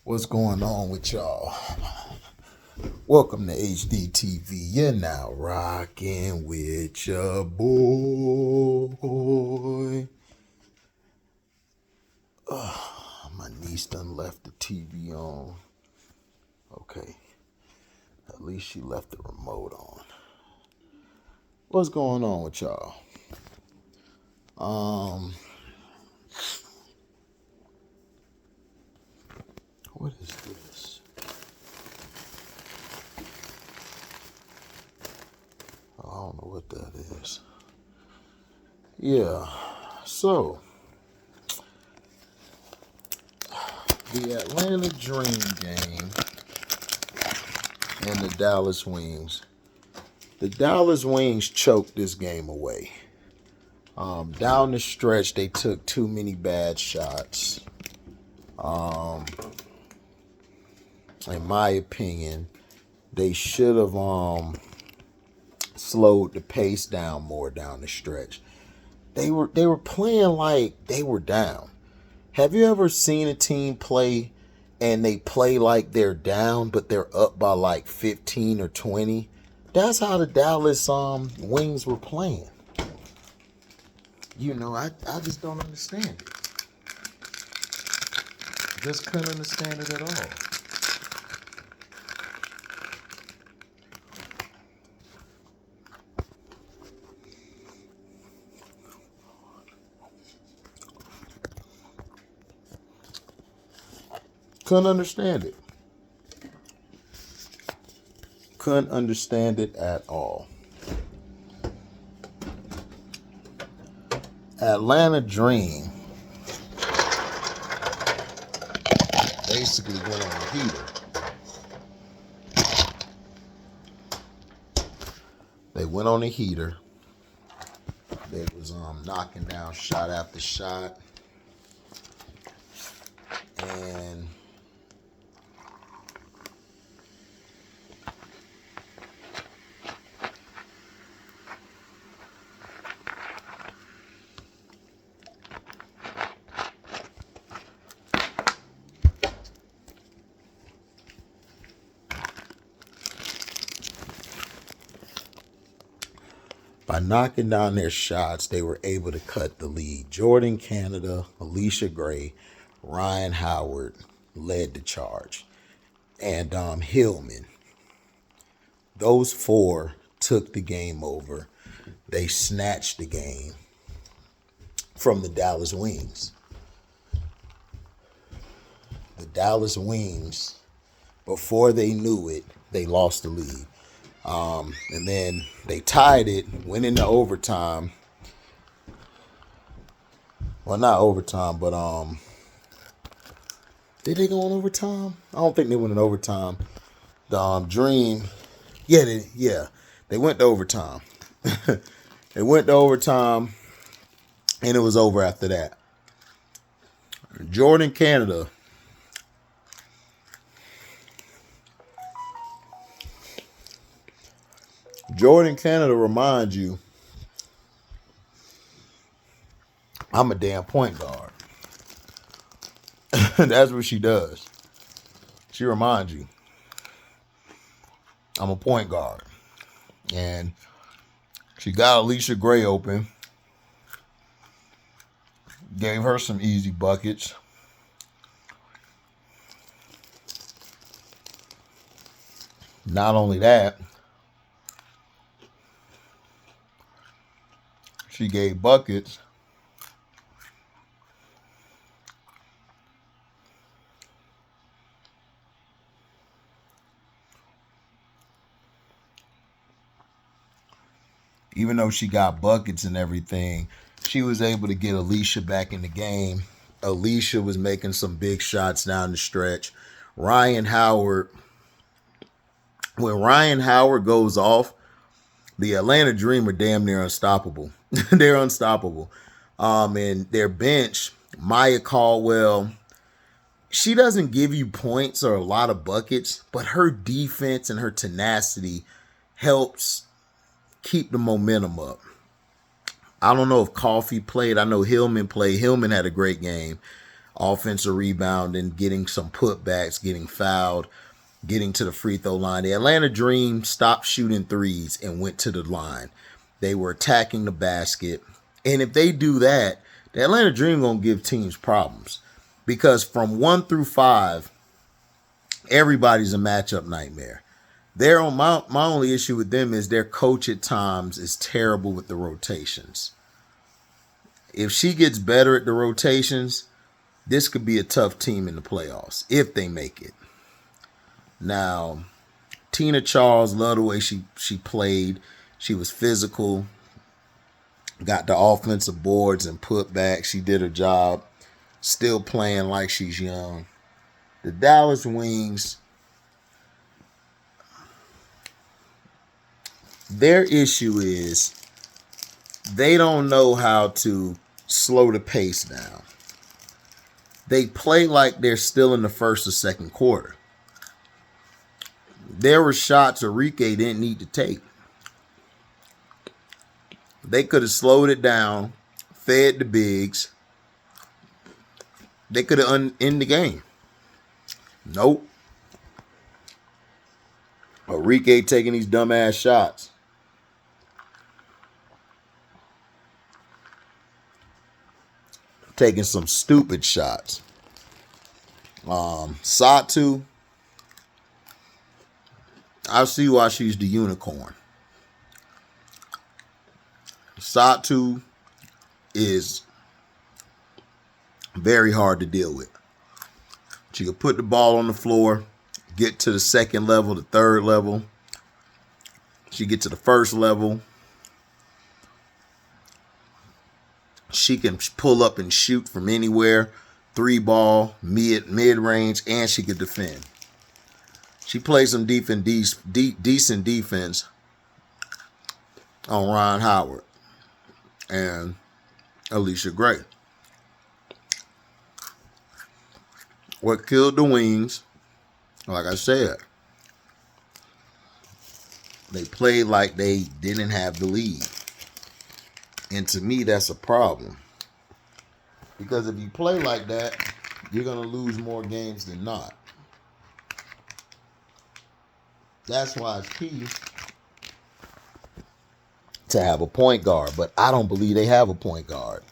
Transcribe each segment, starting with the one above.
What's going on with y'all? Welcome to HDiiTV. You're now rocking with your boy. My niece done left the TV on. Okay. At least she left the remote on. What's going on with y'all? What is this? I don't know what that is. Yeah, so the Atlanta Dream game and the Dallas Wings. The Dallas Wings choked this game away. Down the stretch, they took too many bad shots. In my opinion, they should have slowed the pace down more down the stretch. They were playing like they were down. Have you ever seen a team play and they play like they're down, but they're up by like 15 or 20? That's how the Dallas Wings were playing. You know, I just don't understand it. Just couldn't understand it at all. Couldn't understand it. Couldn't understand it at all. Atlanta Dream basically went on a heater. They went on a heater. They was knocking down shot after shot. And by knocking down their shots, they were able to cut the lead. Jordan Canada, Alicia Gray, Ryan Howard led the charge. And Hillman. Those four took the game over. They snatched the game from the Dallas Wings. The Dallas Wings, before they knew it, they lost the lead. And then they tied it, went into overtime. Well, not overtime, but did they go in overtime? I don't think they went in overtime. The Dream, they went to overtime. They went to overtime, and it was over after that. Jordan Canada. Jordan Canada reminds you, I'm a damn point guard. That's what she does. She reminds you, I'm a point guard. And she got Alicia Gray open. Gave her some easy buckets. Not only that, she gave buckets even though she got buckets and everything, she was able to get Alicia back in the game. Alicia was making some big shots down the stretch. Ryan Howard, when Ryan Howard goes off, the Atlanta Dream are damn near unstoppable. They're unstoppable. And their bench, Maya Caldwell, she doesn't give you points or a lot of buckets, but her defense and her tenacity helps keep the momentum up. I don't know if Coffee played. I know Hillman played. Hillman had a great game. offensive rebounding, getting some putbacks, getting fouled, getting to the free throw line. The Atlanta Dream stopped shooting threes and went to the line. They were attacking the basket. And if they do that, the Atlanta Dream going to give teams problems. Because from 1 through 5, everybody's a matchup nightmare. My only issue with them is their coach at times is terrible with the rotations. If she gets better at the rotations, this could be a tough team in the playoffs if they make it. Now, Tina Charles, loved the way she played. She was physical, got the offensive boards and putbacks. She did her job, still playing like she's young. The Dallas Wings, their issue is they don't know how to slow the pace down. They play like they're still in the first or second quarter. There were shots Enrique didn't need to take. They could have slowed it down, fed the bigs. They could have ended the game. Nope. Enrique taking these dumbass shots. Taking some stupid shots. Satu, I see why she's the unicorn. Satu is very hard to deal with. She can put the ball on the floor, get to the second level, the third level. She get to the first level. She can pull up and shoot from anywhere, 3-ball, mid-range, and she can defend. She plays some decent defense on Ron Howard and Alicia Gray. What killed the Wings, like I said, they played like they didn't have the lead. And to me, that's a problem. Because if you play like that, you're going to lose more games than not. That's why it's key to have a point guard. But I don't believe they have a point guard.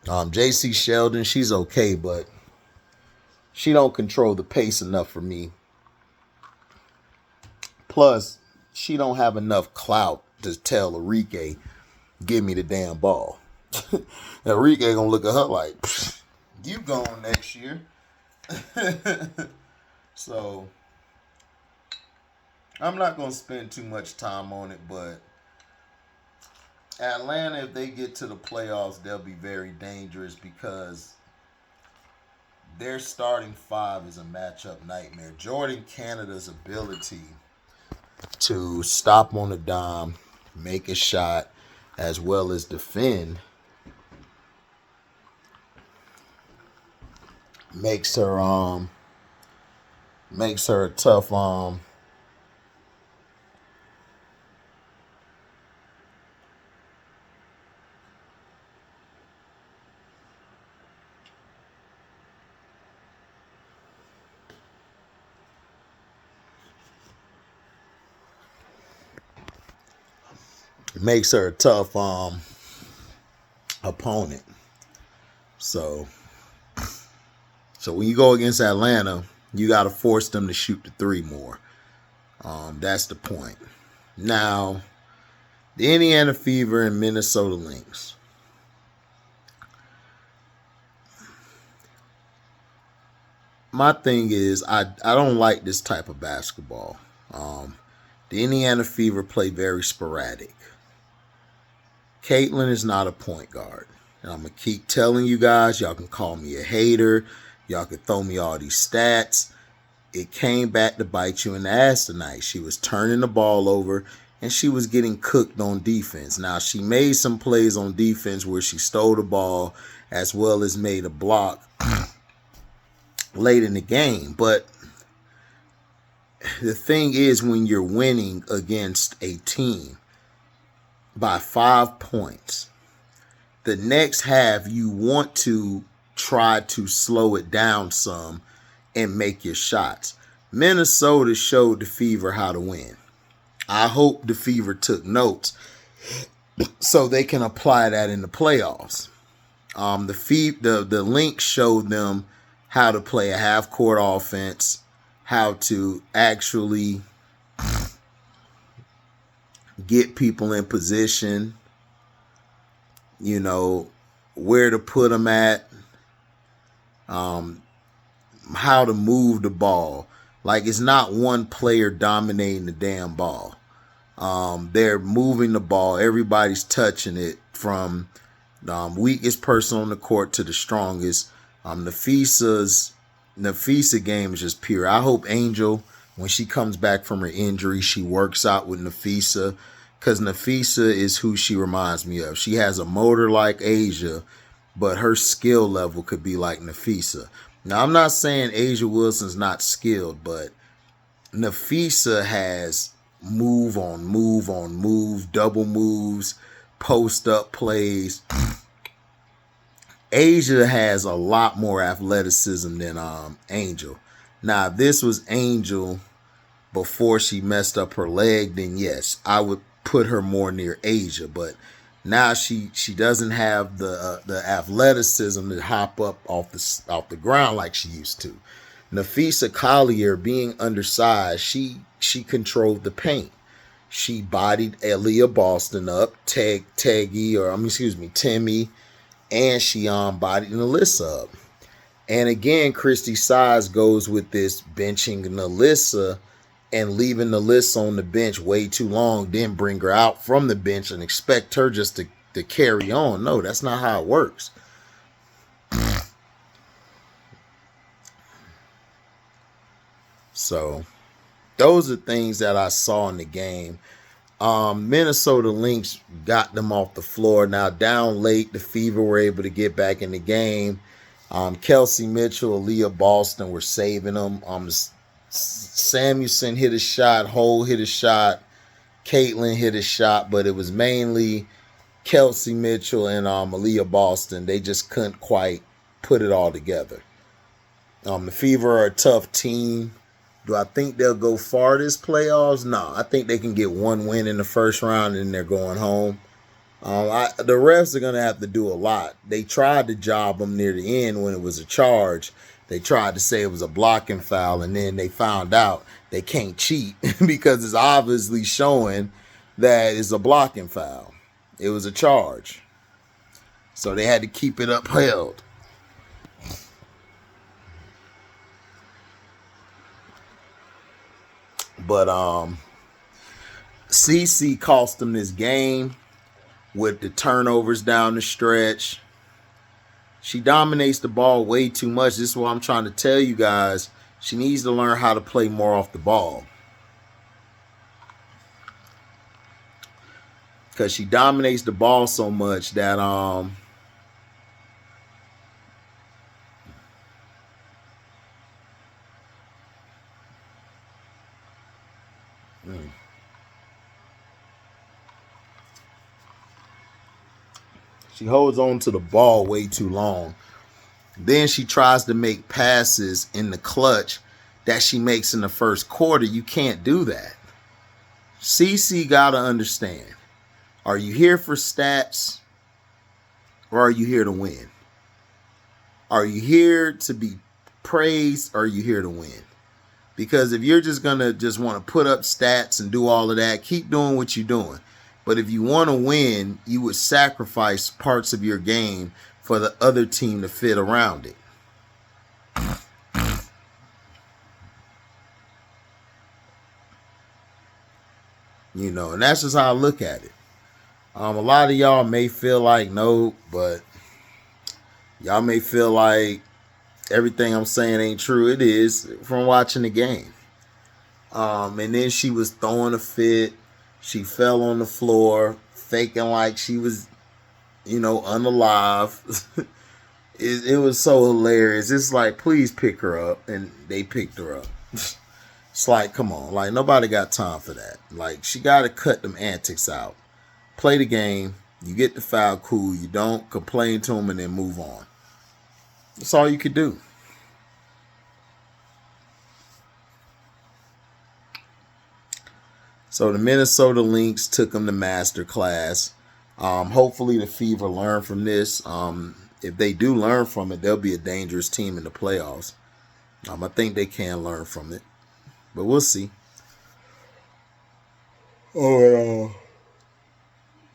JC Sheldon, she's okay, but she don't control the pace enough for me. Plus, she don't have enough clout to tell Enrique, give me the damn ball. Enrique gonna look at her like, you going next year. So, I'm not gonna spend too much time on it, but Atlanta, if they get to the playoffs, they'll be very dangerous because their starting 5 is a matchup nightmare. Jordan Canada's ability to stop on the dime, make a shot, as well as defend, makes her a tough opponent. So when you go against Atlanta, you got to force them to shoot the 3 more. That's the point. Now, the Indiana Fever and Minnesota Lynx. My thing is, I don't like this type of basketball. The Indiana Fever play very sporadic. Caitlin is not a point guard. And I'm going to keep telling you guys, y'all can call me a hater. Y'all can throw me all these stats. It came back to bite you in the ass tonight. She was turning the ball over, and she was getting cooked on defense. Now, she made some plays on defense where she stole the ball as well as made a block late in the game. But the thing is, when you're winning against a team by 5 points, the next half you want to try to slow it down some and make your shots. Minnesota showed the Fever how to win. I hope the Fever took notes so they can apply that in the playoffs. The Lynx showed them how to play a half-court offense, how to actually get people in position, you know, where to put them at, how to move the ball. Like, it's not one player dominating the damn ball. They're moving the ball. Everybody's touching it from weakest person on the court to the strongest. Nafisa game is just pure. I hope Angel, when she comes back from her injury, she works out with Nafisa, because Nafisa is who she reminds me of. She has a motor like Asia, but her skill level could be like Nafisa. Now, I'm not saying Asia Wilson's not skilled, but Nafisa has move on move, double moves, post up plays. Asia has a lot more athleticism than Angel. Now, if this was Angel before she messed up her leg, then yes, I would put her more near Asia. But now she doesn't have the athleticism to hop up off the ground like she used to. Nafisa Collier, being undersized, she controlled the paint. She bodied Aaliyah Boston up, Timmy, and she bodied Nalissa up. And again, Christy Size goes with this benching Nalissa and leaving Nalissa on the bench way too long, then bring her out from the bench and expect her just to carry on. No, that's not how it works. So those are things that I saw in the game. Minnesota Lynx got them off the floor. Now, down late, the Fever were able to get back in the game. Kelsey Mitchell, Aaliyah Boston were saving them. Samuelson hit a shot, Hole hit a shot, Caitlin hit a shot, but it was mainly Kelsey Mitchell and Aaliyah Boston. They just couldn't quite put it all together. The Fever are a tough team. Do I think they'll go far this playoffs? No, I think they can get one win in the first round and they're going home. The refs are going to have to do a lot. They tried to job them near the end when it was a charge. They tried to say it was a blocking foul, and then they found out they can't cheat because it's obviously showing that it's a blocking foul. It was a charge. So they had to keep it upheld. But CC cost them this game with the turnovers down the stretch. She dominates the ball way too much. This is what I'm trying to tell you guys. She needs to learn how to play more off the ball. Because she dominates the ball so much that she holds on to the ball way too long. Then she tries to make passes in the clutch that she makes in the first quarter. You can't do that. CC got to understand. Are you here for stats or are you here to win? Are you here to be praised or are you here to win? Because if you're just going to just want to put up stats and do all of that, keep doing what you're doing. But if you want to win, you would sacrifice parts of your game for the other team to fit around it. You know, and that's just how I look at it. A lot of y'all may feel like no, but y'all may feel like everything I'm saying ain't true. It is from watching the game. And then she was throwing a fit. She fell on the floor, faking like she was, unalive. It was so hilarious. It's like, please pick her up. And they picked her up. It's like, come on. Like, nobody got time for that. Like, she got to cut them antics out. Play the game. You get the foul, cool. You don't complain to them and then move on. That's all you could do. So the Minnesota Lynx took them to master class. Hopefully the Fever learn from this. If they do learn from it, they'll be a dangerous team in the playoffs. I think they can learn from it, but we'll see. Oh,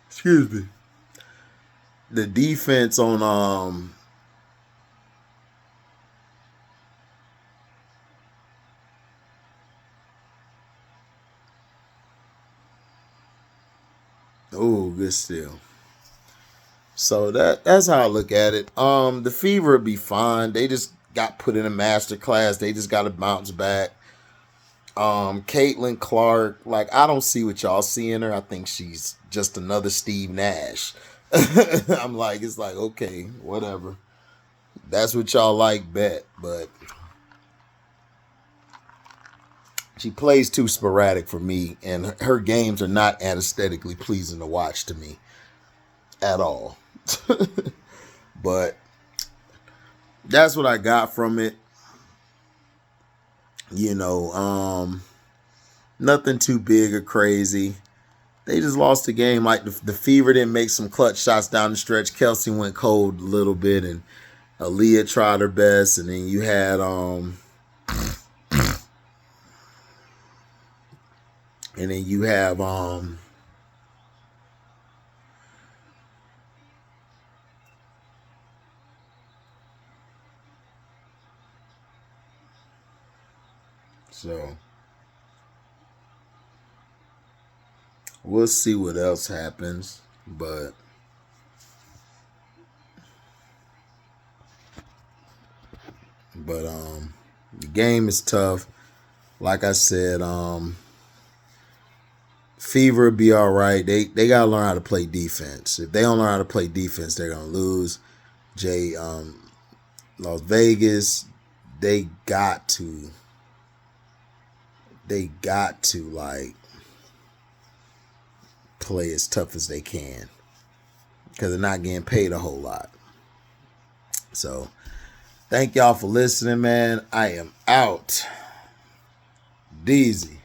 excuse me. The defense on good steal. So that's how I look at it. The Fever would be fine. They just got put in a master class. They just got to bounce back. Caitlin Clark, like, I don't see what y'all see in her. I think she's just another Steve Nash. I'm like, it's like, okay, whatever. That's what y'all like, bet. But she plays too sporadic for me, and her games are not aesthetically pleasing to watch to me at all. But that's what I got from it. You know, nothing too big or crazy. They just lost the game. Like the Fever didn't make some clutch shots down the stretch. Kelsey went cold a little bit, and Aaliyah tried her best. And then you had so we'll see what else happens, but the game is tough. Like I said, Fever will be all right. They gotta learn how to play defense. If they don't learn how to play defense, they're gonna lose. Las Vegas, they got to like play as tough as they can, because they're not getting paid a whole lot. So thank y'all for listening, man. I am out. Deezy.